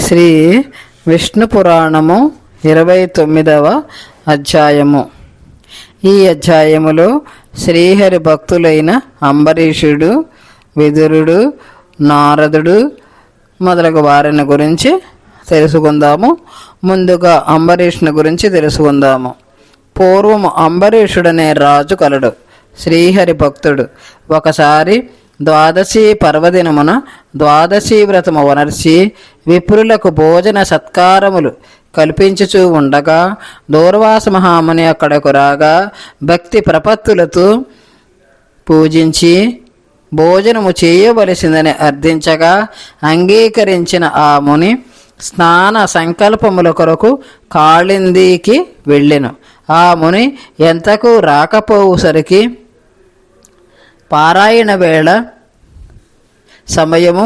శ్రీ విష్ణు పురాణము 29వ అధ్యాయము. ఈ అధ్యాయములో శ్రీహరి భక్తులైన అంబరీషుడు, విదురుడు, నారదుడు మొదలగు వారిని గురించి తెలుసుకుందాము. ముందుగా అంబరీషుని గురించి తెలుసుకుందాము. పూర్వము అంబరీషుడనే రాజు కలడు. శ్రీహరి భక్తుడు. ఒకసారి ద్వాదశి పర్వదినమున ద్వాదశి వ్రతము వనర్చి విప్రులకు భోజన సత్కారములు కల్పించుచూ ఉండగా దూర్వాస మహాముని అక్కడకు రాగా భక్తి ప్రపత్తులతో పూజించి భోజనము చేయవలసిందని అర్థించగా అంగీకరించిన ఆ ముని స్నాన సంకల్పముల కొరకు కాళిందికి వెళ్ళెను. ఆ ముని ఎంతకు రాకపోవుసరికి పారాయణ వేళ సమయము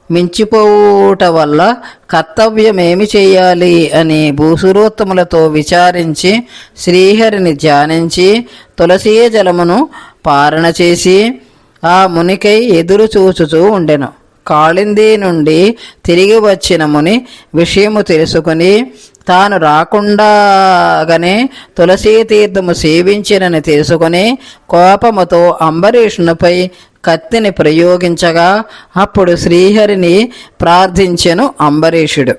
మించిపోవుట వల్ల కర్తవ్యమేమి చేయాలి అని భూసురోత్తములతో విచారించి శ్రీహరిని ధ్యానించి తులసీ జలమును పారణ చేసి ఆ మునికై ఎదురు చూచుచూ ఉండెను. కాళింది నుండి తిరిగి వచ్చిన ముని విషయము తెలుసుకుని తాను రాకుండాగానే తులసీ తీర్థము సేవించినని తెలుసుకుని కోపముతో అంబరీషునిపై కత్తిని ప్రయోగించగా అప్పుడు శ్రీహరిని ప్రార్థించెను అంబరీషుడు.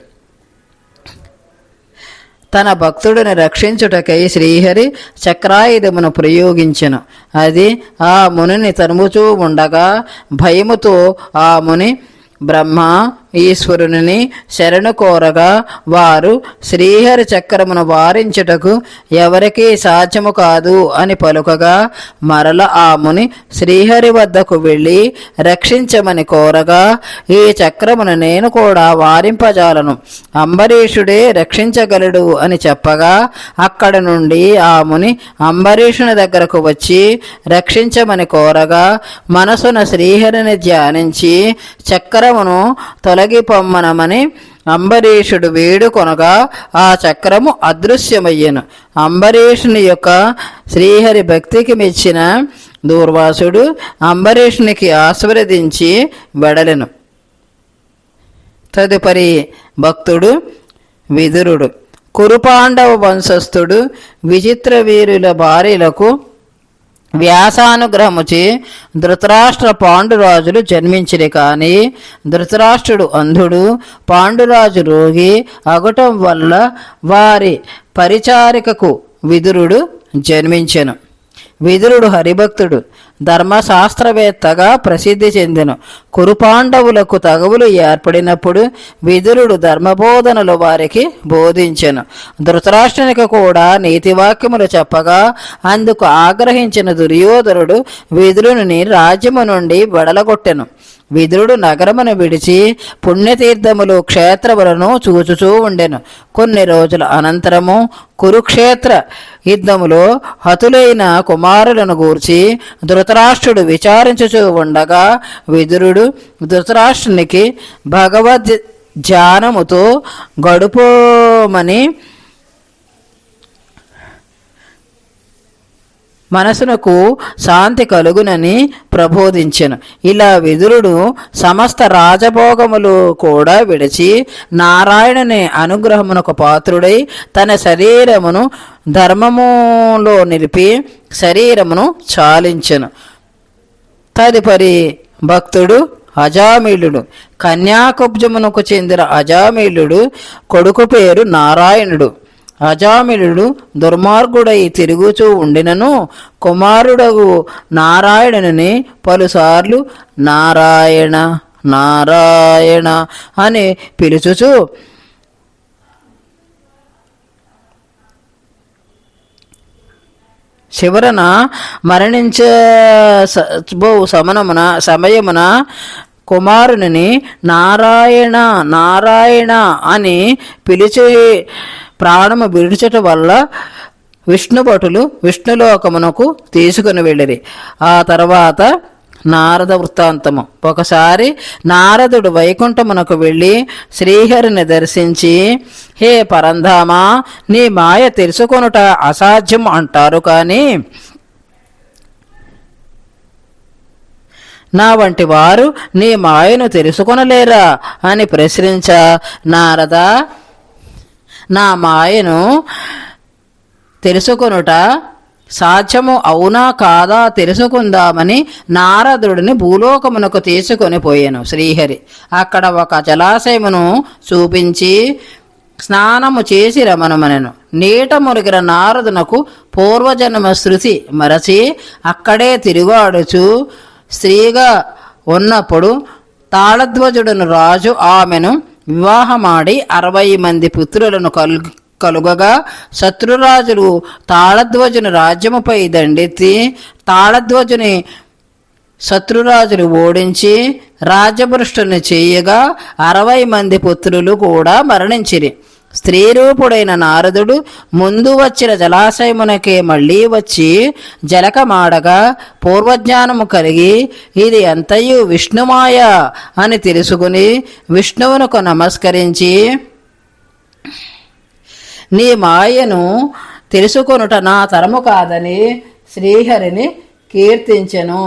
తన భక్తుడిని రక్షించుటకై శ్రీహరి చక్రాయుధమును ప్రయోగించెను. అది ఆ మునిని తరుముచూ ఉండగా భయముతో ఆ ముని బ్రహ్మ ఈశ్వరుని శరణు కోరగా వారు శ్రీహరి చక్రమును వారించుటకు ఎవరికీ సాధ్యము కాదు అని పలుకగా మరల ఆ ముని శ్రీహరి వద్దకు వెళ్ళి రక్షించమని కోరగా ఈ చక్రమును నేను కూడా వారింపజాలను, అంబరీషుడే రక్షించగలడు అని చెప్పగా అక్కడ నుండి ఆ ముని అంబరీషుని దగ్గరకు వచ్చి రక్షించమని కోరగా మనసున శ్రీహరిని ధ్యానించి చక్రమును తొలగిపొమ్మనమని అంబరీషుడు వేడుకొనగా ఆ చక్రము అదృశ్యమయ్యను. అంబరీషుని యొక్క శ్రీహరి భక్తికి మెచ్చిన దూర్వాసుడు అంబరీషునికి ఆశీర్వదించి వెడలెను. తదుపరి భక్తుడు విదురుడు. కురుపాండవ వంశస్థుడు. విచిత్ర వీరుల భార్యలకు వ్యాసానుగ్రహముచే ధృతరాష్ట్ర పాండురాజులు జన్మించిరి. కానీ ధృతరాష్ట్రుడు అంధుడు, పాండురాజు రోగి అగటం వల్ల వారి పరిచారికకు విదురుడు జన్మించెను. విదురుడు హరిభక్తుడు, ధర్మశాస్త్రవేత్తగా ప్రసిద్ధి చెందెను. కురుపాండవులకు తగవులు ఏర్పడినప్పుడు విదురుడు ధర్మబోధనలు వారికి బోధించెను. ధృతరాష్ట్రునికి కూడా నీతివాక్యములు చెప్పగా అందుకు ఆగ్రహించిన దుర్యోధనుడు విదురుని రాజ్యము నుండి వెడలగొట్టెను. విదురుడు నగరమును విడిచి పుణ్యతీర్థములు క్షేత్రములను చూచుచూ ఉండెను. కొన్ని రోజుల అనంతరము కురుక్షేత్ర యుద్ధములో హతులైన కుమారులను గూర్చి ధృతరాష్ట్రుడు విచారించుచూ ఉండగా విదురుడు ధృతరాష్ట్రునికి భగవద్ ధ్యానముతో గడుపోమని మనసునకు శాంతి కలుగునని ప్రబోధించెను. ఇలా విదురుడు సమస్త రాజభోగములు కూడా విడిచి నారాయణుని అనుగ్రహమునకు పాత్రుడై తన శరీరమును ధర్మములో నిలిపి శరీరమును చాలించెను. తదుపరి భక్తుడు అజామిళుడు. కన్యాకుబ్జమునకు చెందిన అజామిళుడు కొడుకు పేరు నారాయణుడు. అజామిళుడు దుర్మార్గుడై తిరుగుచూ ఉండినను కుమారుడగు నారాయణుని పలుసార్లు నారాయణ నారాయణ అని పిలుచుచు చివరన సమయమున కుమారుని నారాయణ నారాయణ అని పిలిచి ప్రాణము విడిచట వల్ల విష్ణుభటులు విష్ణులోకమునకు తీసుకుని వెళ్ళిరి. ఆ తర్వాత నారద వృత్తాంతము. ఒకసారి నారదుడు వైకుంఠమునకు వెళ్ళి శ్రీహరిని దర్శించి, హే పరంధామా, నీ మాయ తెలుసుకొనుట అసాధ్యం అంటారు, కానీ నా వంటి వారు నీ మాయను తెలుసుకొనలేరా అని ప్రశ్నించా. నారద, నా మాయను తెలుసుకొనుట సాధ్యము అవునా కాదా తెలుసుకుందామని నారదుడిని భూలోకమునకు తీసుకొని పోయాను శ్రీహరి. అక్కడ ఒక జలాశయమును చూపించి స్నానము చేసి రమణమనెను. నీట మురిగిన నారదునకు పూర్వజన్మ శృతి మరచి అక్కడే తిరుగాడుచు స్త్రీగా ఉన్నప్పుడు తాళధ్వజుడును రాజు ఆమెను వివాహమాడి 60 మంది పుత్రులను కలుగగా శత్రురాజులు తాళధ్వజుని రాజ్యముపై దండెత్తి తాళధ్వజుని శత్రురాజులు ఓడించి రాజ్యభ్రష్టుని చేయగా 60 మంది పుత్రులు కూడా మరణించిరి. స్త్రీరూపుడైన నారదుడు ముందు వచ్చిన జలాశయమునకే మళ్ళీ వచ్చి జలకమాడగా పూర్వజ్ఞానము కలిగి ఇది అంతయు విష్ణుమాయ అని తెలుసుకుని విష్ణువునకు నమస్కరించి నీ మాయను తెలుసుకొనుట నా తరము కాదని శ్రీహరిని కీర్తించెను.